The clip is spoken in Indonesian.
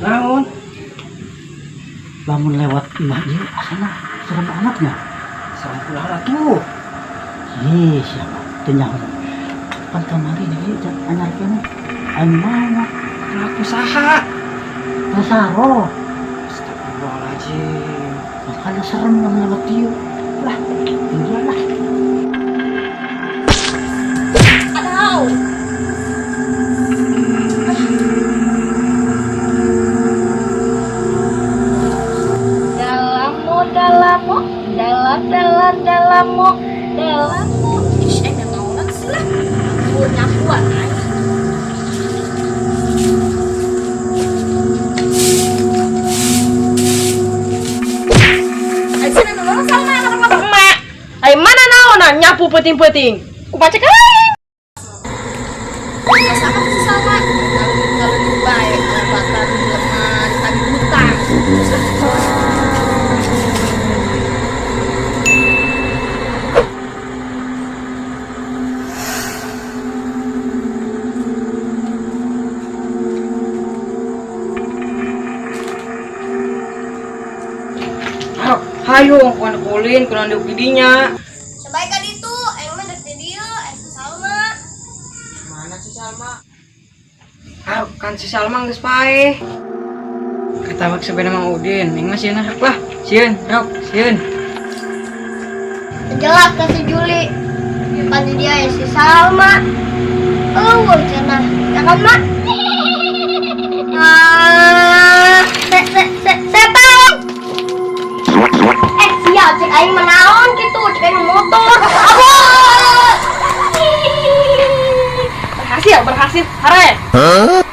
Naon? Lamun lewat imah ieu asana serem anaknya. Serem pula tuh. Ih, siapa? Teu nyaho. Pan kamari deui anyar kene. Aing mah Aku saha? tasaro. Astagfirullahaladzim. Makanya serem lamun lewat ieu. Lah, iyalah. Aduh. Dalammu. Ih, enggak naonan sih lah. Punya kuat aja. Ayo sana dulu sama anak-anak emak. Ayo mana naonan nyapu peting-peting. Ku baca kan. Ya sama sih sama. Kalau baik bakal lemah tadi hutang. Hayo, kuan kulin, kunan di didinya. Sebaiknya itu, aing mah dek di dieu, si Salma. Mana si Salma? Ah, kan si Salma geus paeh. Kata mak sebenarnya Mang Udin, ning mah sieun hak lah. Sieun, rok, sieun. Jelas ke si Juli. Kan dia ya si Salma. Oh, cenah. Ya kan, Mak? Setan. Sial, cek aing menaon gitu, cek aing motor. Abah! Berhasil, hare.